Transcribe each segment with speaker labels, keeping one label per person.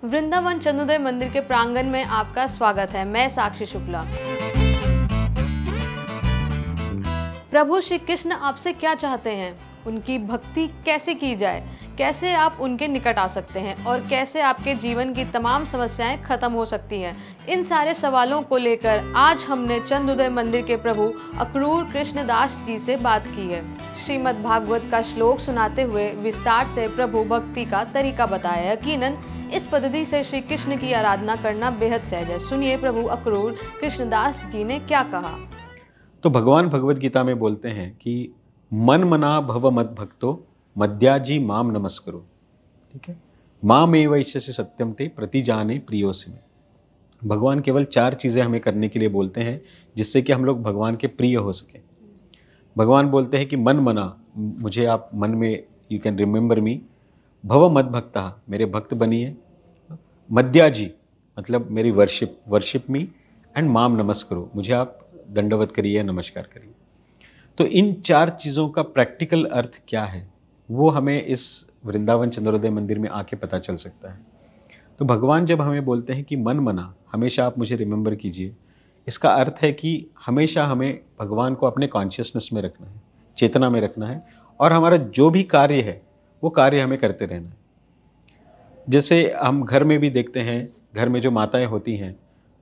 Speaker 1: वृंदावन चंद्रोदय मंदिर के प्रांगण में आपका स्वागत है। मैं साक्षी शुक्ला। प्रभु श्री कृष्ण आपसे क्या चाहते हैं, उनकी भक्ति कैसे की जाए, कैसे आप उनके निकट आ सकते हैं और कैसे आपके जीवन की तमाम समस्याएं खत्म हो सकती हैं, इन सारे सवालों को लेकर आज हमने चंद्रोदय मंदिर के प्रभु अक्रूर कृष्णदास जी से बात की है। श्रीमद् भागवत का श्लोक सुनाते हुए विस्तार से प्रभु भक्ति का तरीका बताया। यकीनन इस पद्धति से श्री कृष्ण की आराधना करना बेहद सहज है। सुनिए प्रभु अक्रूर कृष्णदास जी ने क्या कहा।
Speaker 2: तो भगवान भगवत गीता में बोलते हैं कि मन मना भव मद भक्तो मद्याजी माम नमस्करो। ठीक है, माम एवैश्य से सत्यम ते प्रतिजाने प्रियोसि में। भगवान केवल 4 चीज़ें हमें करने के लिए बोलते हैं जिससे कि हम लोग भगवान के प्रिय हो सके। भगवान बोलते हैं कि मन मना, मुझे आप मन में, यू कैन रिमेंबर मी। भव मद भक्ता, मेरे भक्त बनिए। मद्याजी मतलब मेरी वर्शिप मी। एंड माम नमस्करो, मुझे आप दंडवत करिए, नमस्कार करिए। तो इन 4 चीज़ों का प्रैक्टिकल अर्थ क्या है वो हमें इस वृंदावन चंद्रोदय मंदिर में आके पता चल सकता है। तो भगवान जब हमें बोलते हैं कि मन मना, हमेशा आप मुझे रिमेंबर कीजिए, इसका अर्थ है कि हमेशा हमें भगवान को अपने कॉन्शियसनेस में रखना है, चेतना में रखना है, और हमारा जो भी कार्य है वो कार्य हमें करते रहना है। जैसे हम घर में भी देखते हैं, घर में जो माताएं होती हैं,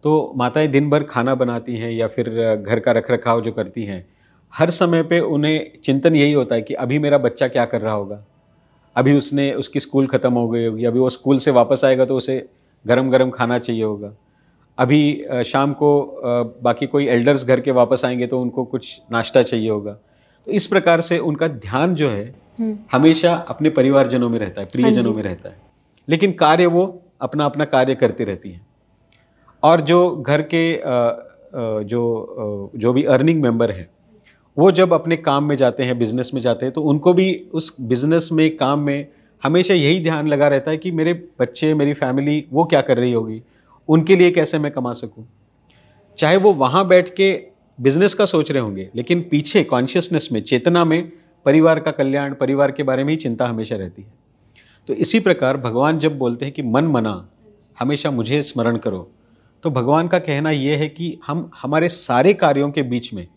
Speaker 2: तो माताएं दिन भर खाना बनाती हैं या फिर घर का रखरखाव जो करती हैं, हर समय पे उन्हें चिंतन यही होता है कि अभी मेरा बच्चा क्या कर रहा होगा, अभी उसकी स्कूल ख़त्म हो गई होगी, अभी वो स्कूल से वापस आएगा तो उसे गरम गरम खाना चाहिए होगा, अभी शाम को बाकी कोई एल्डर्स घर के वापस आएंगे तो उनको कुछ नाश्ता चाहिए होगा। तो इस प्रकार से उनका ध्यान जो है हमेशा अपने परिवारजनों में रहता है, प्रियजनों में रहता है, लेकिन कार्य वो अपना अपना कार्य करती रहती हैं। और जो घर के जो भी अर्निंग मेंबर हैं, वो जब अपने काम में जाते हैं, बिजनेस में जाते हैं, तो उनको भी उस बिजनेस में, काम में हमेशा यही ध्यान लगा रहता है कि मेरे बच्चे, मेरी फैमिली वो क्या कर रही होगी, उनके लिए कैसे मैं कमा सकूं। चाहे वो वहाँ बैठ के बिजनेस का सोच रहे होंगे, लेकिन पीछे कॉन्शियसनेस में, चेतना में परिवार का कल्याण, परिवार के बारे में ही चिंता हमेशा रहती है। तो इसी प्रकार भगवान जब बोलते हैं कि मन मना, हमेशा मुझे स्मरण करो, तो भगवान का कहना यह है कि हम हमारे सारे कार्यों के बीच में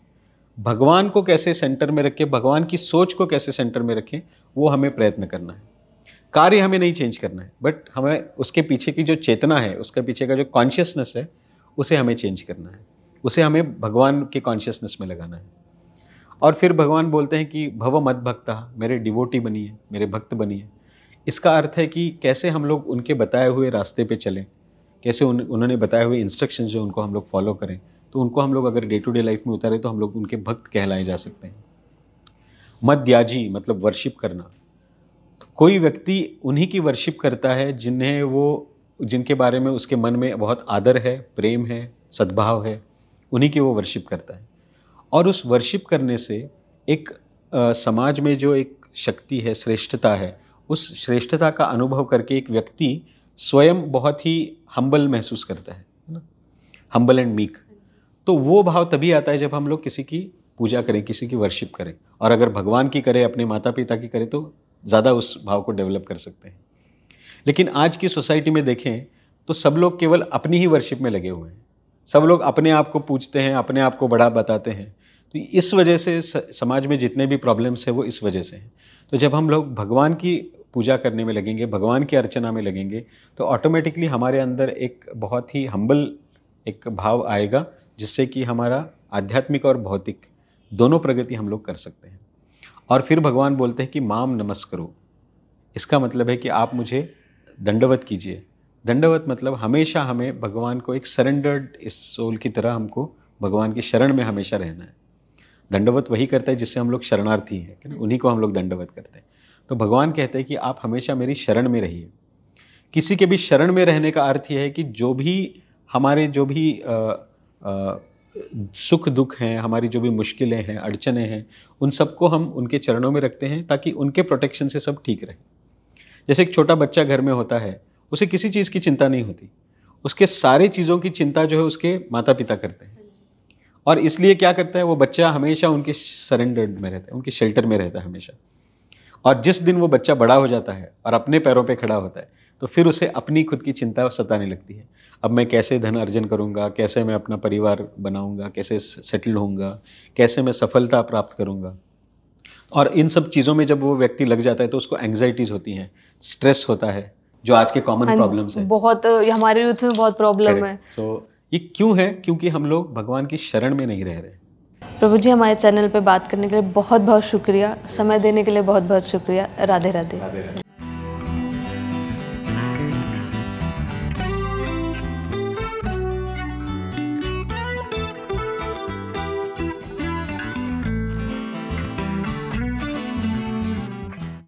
Speaker 2: भगवान को कैसे सेंटर में रखें, भगवान की सोच को कैसे सेंटर में रखें, वो हमें प्रयत्न करना है। कार्य हमें नहीं चेंज करना है, बट हमें उसके पीछे की जो चेतना है, उसके पीछे का जो कॉन्शियसनेस है, उसे हमें चेंज करना है, उसे हमें भगवान के कॉन्शियसनेस में लगाना है। और फिर भगवान बोलते हैं कि भव मद भक्ता, मेरे डिवोटी बनिए, मेरे भक्त बनिए। इसका अर्थ है कि कैसे हम लोग उनके बताए हुए रास्ते पे चलें, कैसे उन्होंने बताए हुए इंस्ट्रक्शंस जो उनको हम लोग फॉलो करें, तो उनको हम लोग अगर डे टू डे लाइफ में उतारें तो हम लोग उनके भक्त कहलाए जा सकते हैं। मद्याजी मतलब वर्शिप करना। तो कोई व्यक्ति उन्हीं की वर्शिप करता है जिनके बारे में उसके मन में बहुत आदर है, प्रेम है, सद्भाव है, उन्हीं की वो वर्शिप करता है। और उस वर्शिप करने से एक समाज में जो एक शक्ति है, श्रेष्ठता है, उस श्रेष्ठता का अनुभव करके एक व्यक्ति स्वयं बहुत ही हम्बल महसूस करता है ना, हम्बल एंड मीक। तो वो भाव तभी आता है जब हम लोग किसी की पूजा करें, किसी की वर्शिप करें, और अगर भगवान की करें, अपने माता पिता की करें, तो ज़्यादा उस भाव को डेवलप कर सकते हैं। लेकिन आज की सोसाइटी में देखें तो सब लोग केवल अपनी ही वर्शिप में लगे हुए हैं, सब लोग अपने आप को पूजते हैं, अपने आप को बड़ा बताते हैं। तो इस वजह से समाज में जितने भी प्रॉब्लम्स हैं वो इस वजह से हैं। तो जब हम लोग भगवान की पूजा करने में लगेंगे, भगवान की अर्चना में लगेंगे, तो ऑटोमेटिकली हमारे अंदर एक बहुत ही हम्बल एक भाव आएगा, जिससे कि हमारा आध्यात्मिक और भौतिक दोनों प्रगति हम लोग कर सकते हैं। और फिर भगवान बोलते हैं कि माम नमस्करो। इसका मतलब है कि आप मुझे दंडवत कीजिए। दंडवत मतलब हमेशा हमें भगवान को एक सरेंडर्ड इस सोल की तरह हमको भगवान की शरण में हमेशा रहना है। दंडवत वही करता है जिससे हम लोग शरणार्थी हैं, उन्हीं को हम लोग दंडवत करते हैं। तो भगवान कहते हैं कि आप हमेशा मेरी शरण में रहिए। किसी के भी शरण में रहने का अर्थ यह है कि जो भी हमारे जो भी सुख दुख हैं, हमारी जो भी मुश्किलें हैं, अड़चनें हैं, उन सबको हम उनके चरणों में रखते हैं ताकि उनके प्रोटेक्शन से सब ठीक रहे। जैसे एक छोटा बच्चा घर में होता है, उसे किसी चीज़ की चिंता नहीं होती, उसके सारी चीज़ों की चिंता जो है उसके माता पिता करते हैं। और इसलिए क्या करता है, वो बच्चा हमेशा उनके सरेंडर्ड में रहता है, उनके शेल्टर में रहता है हमेशा। और जिस दिन वो बच्चा बड़ा हो जाता है और अपने पैरों पे खड़ा होता है, तो फिर उसे अपनी खुद की चिंता सताने लगती है। अब मैं कैसे धन अर्जन करूँगा, कैसे मैं अपना परिवार बनाऊँगा, कैसे सेटल होऊंगा, कैसे मैं सफलता प्राप्त करूँगा। और इन सब चीज़ों में जब वो व्यक्ति लग जाता है तो उसको एंग्जाइटीज़ होती हैं, स्ट्रेस होता है, जो आज के कॉमन प्रॉब्लम्स हैं।
Speaker 1: बहुत हमारे यूथ में बहुत प्रॉब्लम है।
Speaker 2: सो ये क्यों है? क्योंकि हम लोग भगवान की शरण में नहीं रह रहे।
Speaker 1: प्रभु जी, हमारे चैनल पे बात करने के लिए बहुत बहुत शुक्रिया, समय देने के लिए बहुत बहुत शुक्रिया। राधे राधे।
Speaker 2: राधे राधे।